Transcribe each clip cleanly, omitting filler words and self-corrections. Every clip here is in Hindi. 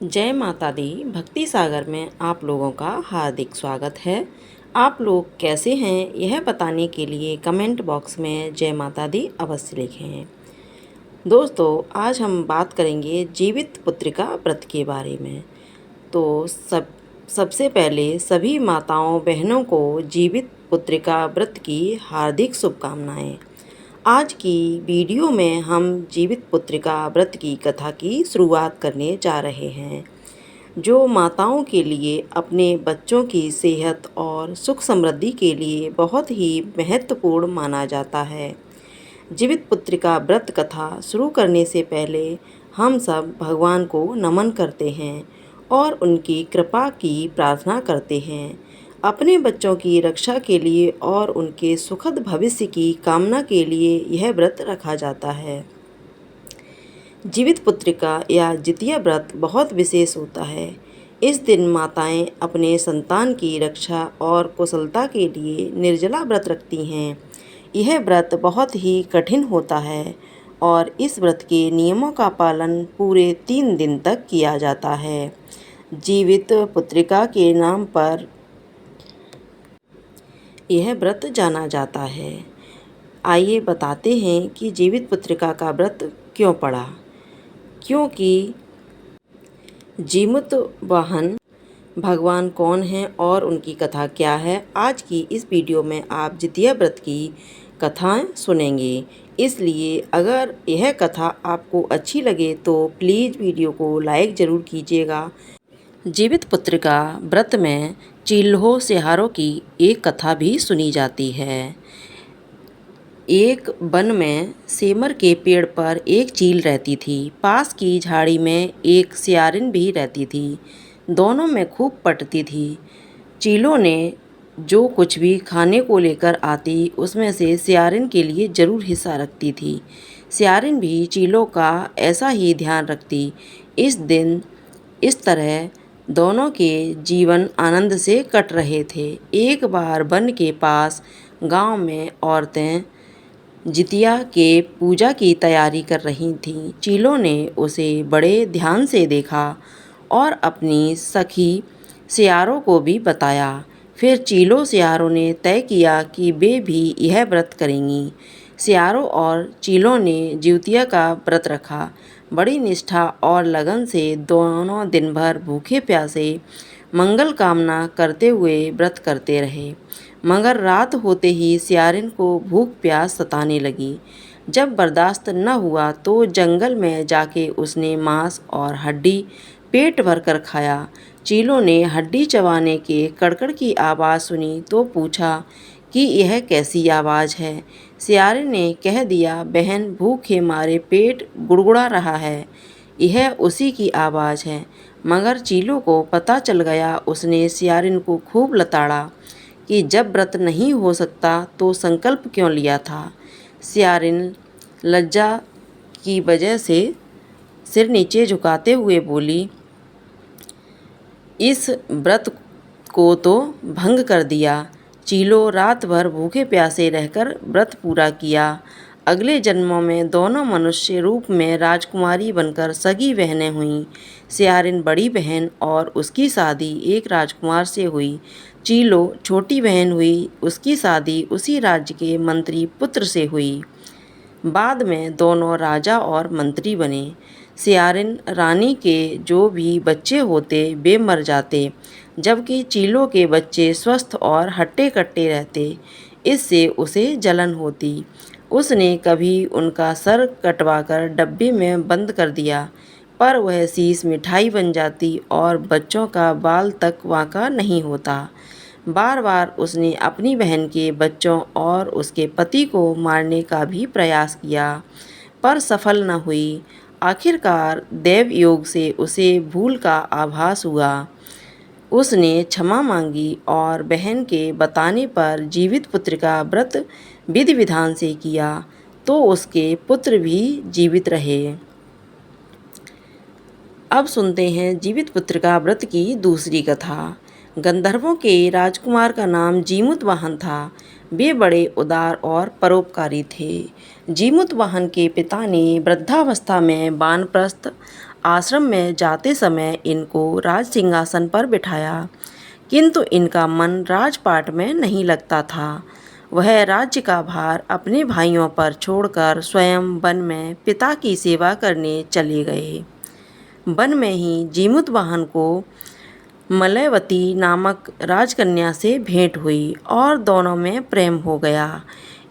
जय माता दी भक्ति सागर में आप लोगों का हार्दिक स्वागत है। आप लोग कैसे हैं यह बताने के लिए कमेंट बॉक्स में जय माता दी अवश्य लिखें। दोस्तों, आज हम बात करेंगे जीवित पुत्रिका व्रत के बारे में। तो सबसे पहले सभी माताओं बहनों को जीवित पुत्रिका व्रत की हार्दिक शुभकामनाएं। आज की वीडियो में हम जीवित पुत्रिका व्रत की कथा की शुरुआत करने जा रहे हैं, जो माताओं के लिए अपने बच्चों की सेहत और सुख समृद्धि के लिए बहुत ही महत्वपूर्ण माना जाता है। जीवित पुत्रिका व्रत कथा शुरू करने से पहले हम सब भगवान को नमन करते हैं और उनकी कृपा की प्रार्थना करते हैं। अपने बच्चों की रक्षा के लिए और उनके सुखद भविष्य की कामना के लिए यह व्रत रखा जाता है। जीवित पुत्रिका या जितिया व्रत बहुत विशेष होता है। इस दिन माताएं अपने संतान की रक्षा और कुशलता के लिए निर्जला व्रत रखती हैं। यह व्रत बहुत ही कठिन होता है और इस व्रत के नियमों का पालन पूरे 3 दिन तक किया जाता है। जीवित पुत्रिका के नाम पर यह व्रत जाना जाता है। आइए बताते हैं कि जीवित पुत्रिका का व्रत क्यों पड़ा। क्योंकि जीमूत वाहन भगवान कौन हैं और उनकी कथा क्या है, आज की इस वीडियो में आप जितिया व्रत की कथाएं सुनेंगे। इसलिए अगर यह कथा आपको अच्छी लगे तो प्लीज़ वीडियो को लाइक ज़रूर कीजिएगा। जीवित पुत्रिका व्रत में चील्हो स्यारों की एक कथा भी सुनी जाती है। एक वन में सेमर के पेड़ पर एक चील रहती थी। पास की झाड़ी में एक सियारिन भी रहती थी। दोनों में खूब पटती थी। चीलों ने जो कुछ भी खाने को लेकर आती उसमें से सियारिन के लिए ज़रूर हिस्सा रखती थी। सियारिन भी चीलों का ऐसा ही ध्यान रखती। इस दिन इस तरह दोनों के जीवन आनंद से कट रहे थे। एक बार वन के पास गांव में औरतें जितिया के पूजा की तैयारी कर रही थीं। चीलों ने उसे बड़े ध्यान से देखा और अपनी सखी सियारों को भी बताया। फिर चीलों सियारों ने तय किया कि वे भी यह व्रत करेंगी। सियारों और चीलों ने जितिया का व्रत रखा। बड़ी निष्ठा और लगन से दोनों दिन भर भूखे प्यासे मंगल कामना करते हुए व्रत करते रहे। मगर रात होते ही सियारिन को भूख प्यास सताने लगी। जब बर्दाश्त न हुआ तो जंगल में जाके उसने मांस और हड्डी पेट भर कर खाया। चीलों ने हड्डी चबाने के कड़कड़ की आवाज़ सुनी तो पूछा कि यह कैसी आवाज़ है। सियारिन ने कह दिया, बहन, भूखे मारे पेट गुड़गुड़ा रहा है, यह उसी की आवाज़ है। मगर चीलों को पता चल गया। उसने सियारिन को खूब लताड़ा कि जब व्रत नहीं हो सकता तो संकल्प क्यों लिया था। सियारिन लज्जा की वजह से सिर नीचे झुकाते हुए बोली, इस व्रत को तो भंग कर दिया। चीलों रात भर भूखे प्यासे रहकर व्रत पूरा किया। अगले जन्मों में दोनों मनुष्य रूप में राजकुमारी बनकर सगी बहनें हुईं। सियारिन बड़ी बहन और उसकी शादी एक राजकुमार से हुई। चीलों छोटी बहन हुई, उसकी शादी उसी राज्य के मंत्री पुत्र से हुई। बाद में दोनों राजा और मंत्री बने। सियारिन रानी के जो भी बच्चे होते वे मर जाते, जबकि चीलों के बच्चे स्वस्थ और हट्टे कट्टे रहते। इससे उसे जलन होती। उसने कभी उनका सर कटवाकर डब्बे में बंद कर दिया, पर वह शीश मिठाई बन जाती और बच्चों का बाल तक वाँका नहीं होता। बार बार उसने अपनी बहन के बच्चों और उसके पति को मारने का भी प्रयास किया, पर सफल न हुई। आखिरकार दैव योग से उसे भूल का आभास हुआ। उसने क्षमा मांगी और बहन के बताने पर जीवित पुत्रिका व्रत विधि विधान से किया, तो उसके पुत्र भी जीवित रहे। अब सुनते हैं जीवित पुत्रिका व्रत की दूसरी कथा। गंधर्वों के राजकुमार का नाम जीमूत वाहन था। वे बड़े उदार और परोपकारी थे। जीमूत वाहन के पिता ने वृद्धावस्था में वानप्रस्थ आश्रम में जाते समय इनको राज सिंहासन पर बिठाया, किंतु इनका मन राजपाट में नहीं लगता था। वह राज्य का भार अपने भाइयों पर छोड़कर स्वयं वन में पिता की सेवा करने चले गए। वन में ही जीमूतवाहन को मलयवती नामक राजकन्या से भेंट हुई और दोनों में प्रेम हो गया।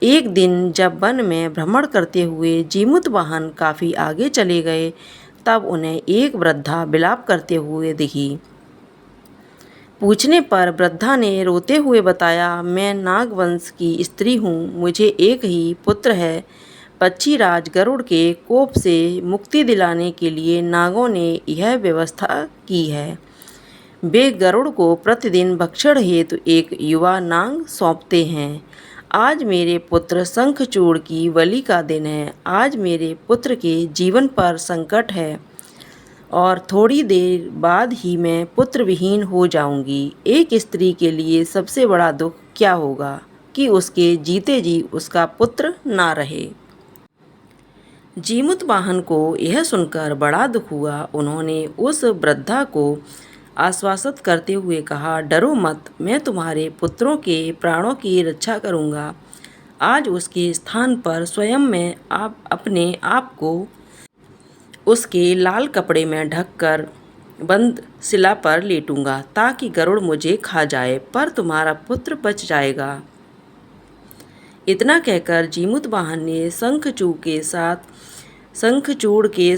एक दिन जब वन में भ्रमण करते हुए जीमूतवाहन काफ़ी आगे चले गए, तब उन्हें एक वृद्धा विलाप करते हुए दिखी। पूछने पर वृद्धा ने रोते हुए बताया, मैं नागवंश की स्त्री हूँ, मुझे एक ही पुत्र है। पक्षीराज गरुड़ के कोप से मुक्ति दिलाने के लिए नागों ने यह व्यवस्था की है। वे गरुड़ को प्रतिदिन भक्षण हेतु एक युवा नाग सौंपते हैं। आज मेरे पुत्र शंखचूड़ की बलि का दिन है। आज मेरे पुत्र के जीवन पर संकट है और थोड़ी देर बाद ही मैं पुत्र विहीन हो जाऊंगी। एक स्त्री के लिए सबसे बड़ा दुख क्या होगा कि उसके जीते जी उसका पुत्र ना रहे। जीमूतवाहन को यह सुनकर बड़ा दुख हुआ। उन्होंने उस वृद्धा को आश्वासित करते हुए कहा, डरो मत, मैं तुम्हारे पुत्रों के प्राणों की रक्षा करूंगा। आज उसके स्थान पर स्वयं मैं अपने आप को उसके लाल कपड़े में ढककर बंद शिला पर लेटूंगा ताकि गरुड़ मुझे खा जाए, पर तुम्हारा पुत्र बच जाएगा। इतना कहकर जीमूतवाहन ने शंखचूड़ के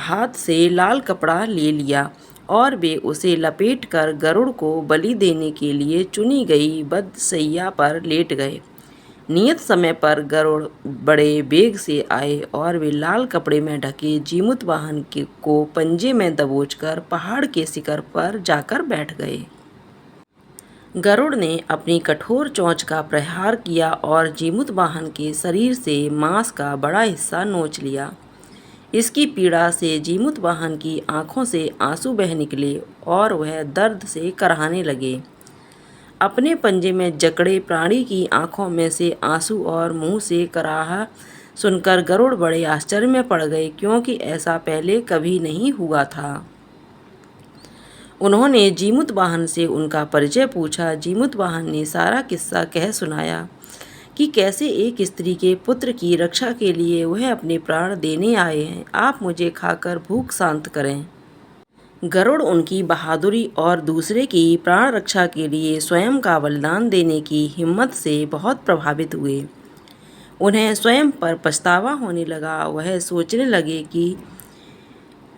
हाथ से लाल कपड़ा ले लिया और वे उसे लपेटकर गरुड़ को बलि देने के लिए चुनी गई बद्धशैया पर लेट गए। नियत समय पर गरुड़ बड़े वेग से आए और वे लाल कपड़े में ढके जीमूतवाहन को पंजे में दबोचकर पहाड़ के शिखर पर जाकर बैठ गए। गरुड़ ने अपनी कठोर चोंच का प्रहार किया और जीमूतवाहन के शरीर से मांस का बड़ा हिस्सा नोच लिया। इसकी पीड़ा से जीमूतवाहन की आंखों से आंसू बह निकले और वह दर्द से कराहने लगे। अपने पंजे में जकड़े प्राणी की आंखों में से आंसू और मुंह से कराह सुनकर गरुड़ बड़े आश्चर्य में पड़ गए, क्योंकि ऐसा पहले कभी नहीं हुआ था। उन्होंने जीमूतवाहन से उनका परिचय पूछा। जीमूतवाहन ने सारा किस्सा कह सुनाया कि कैसे एक स्त्री के पुत्र की रक्षा के लिए वह अपने प्राण देने आए हैं। आप मुझे खाकर भूख शांत करें। गरुड़ उनकी बहादुरी और दूसरे की प्राण रक्षा के लिए स्वयं का बलिदान देने की हिम्मत से बहुत प्रभावित हुए। उन्हें स्वयं पर पछतावा होने लगा। वह सोचने लगे कि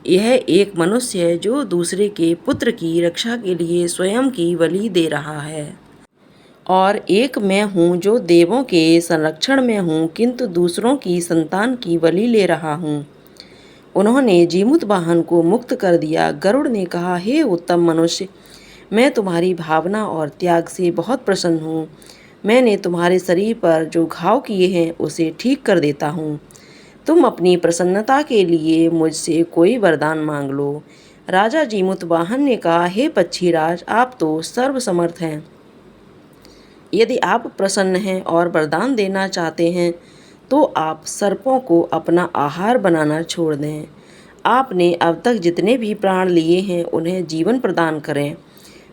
यह एक मनुष्य है जो दूसरे के पुत्र की रक्षा के लिए स्वयं की बलि दे रहा है, और एक मैं हूँ जो देवों के संरक्षण में हूँ किंतु दूसरों की संतान की बलि ले रहा हूँ। उन्होंने जीमूतवाहन को मुक्त कर दिया। गरुड़ ने कहा, हे उत्तम मनुष्य, मैं तुम्हारी भावना और त्याग से बहुत प्रसन्न हूँ। मैंने तुम्हारे शरीर पर जो घाव किए हैं उसे ठीक कर देता हूँ। तुम अपनी प्रसन्नता के लिए मुझसे कोई वरदान मांग लो। राजा जीमूतवाहन ने कहा, हे पक्षीराज, आप तो सर्वसमर्थ हैं। यदि आप प्रसन्न हैं और वरदान देना चाहते हैं तो आप सर्पों को अपना आहार बनाना छोड़ दें। आपने अब तक जितने भी प्राण लिए हैं उन्हें जीवन प्रदान करें।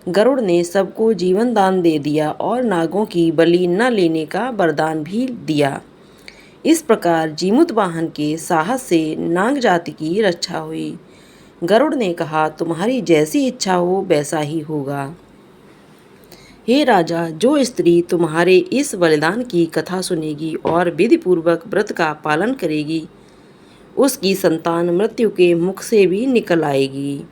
गरुड़ ने सबको जीवन दान दे दिया और नागों की बलि न लेने का वरदान भी दिया। इस प्रकार जीमूतवाहन के साहस से नाग जाति की रक्षा हुई। गरुड़ ने कहा, तुम्हारी जैसी इच्छा हो वैसा ही होगा। हे राजा, जो स्त्री तुम्हारे इस बलिदान की कथा सुनेगी और विधिपूर्वक व्रत का पालन करेगी, उसकी संतान मृत्यु के मुख से भी निकल आएगी।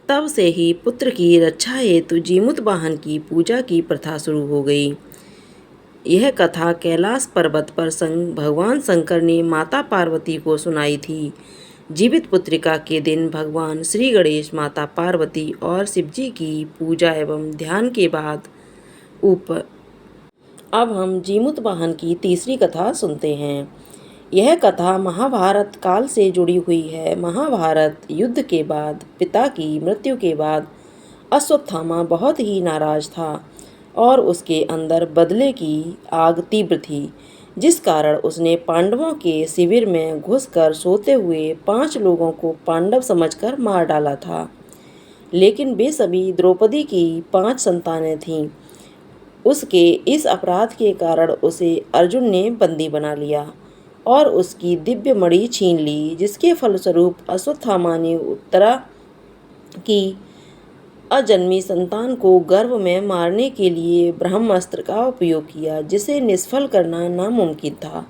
तब से ही पुत्र की रक्षा हेतु जीमूतवाहन की पूजा की प्रथा शुरू हो गई। यह कथा कैलाश पर्वत पर भगवान शंकर ने माता पार्वती को सुनाई थी। जीवित पुत्रिका के दिन भगवान श्री गणेश, माता पार्वती और शिवजी की पूजा एवं ध्यान के बाद अब हम जीमूतवाहन की तीसरी कथा सुनते हैं। यह कथा महाभारत काल से जुड़ी हुई है। महाभारत युद्ध के बाद पिता की मृत्यु के बाद अश्वत्थामा बहुत ही नाराज था और उसके अंदर बदले की आग तीव्र थी। जिस कारण उसने पांडवों के शिविर में घुसकर सोते हुए 5 लोगों को पांडव समझकर मार डाला था। लेकिन वे सभी द्रौपदी की 5 संतानें थीं। उसके इस अपराध के कारण उसे अर्जुन ने बंदी बना लिया और उसकी दिव्य मणि छीन ली, जिसके फलस्वरूप अश्वत्थामा ने उत्तरा की अजन्मी संतान को गर्भ में मारने के लिए ब्रह्मास्त्र का उपयोग किया, जिसे निष्फल करना नामुमकिन था।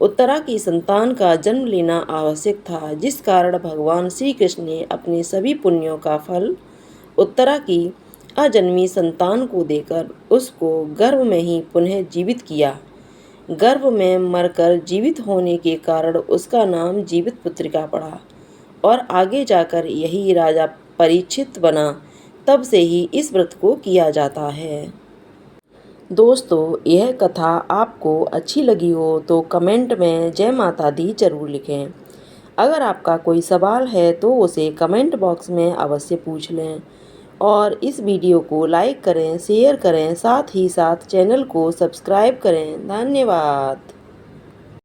उत्तरा की संतान का जन्म लेना आवश्यक था, जिस कारण भगवान श्री कृष्ण ने अपने सभी पुण्यों का फल उत्तरा की अजन्मी संतान को देकर उसको गर्भ में ही पुनः जीवित किया। गर्भ में मरकर जीवित होने के कारण उसका नाम जीवित पुत्रिका पड़ा और आगे जाकर यही राजा परीक्षित बना। तब से ही इस व्रत को किया जाता है। दोस्तों, यह कथा आपको अच्छी लगी हो तो कमेंट में जय माता दी जरूर लिखें। अगर आपका कोई सवाल है तो उसे कमेंट बॉक्स में अवश्य पूछ लें और इस वीडियो को लाइक करें, शेयर करें, साथ ही साथ चैनल को सब्सक्राइब करें। धन्यवाद।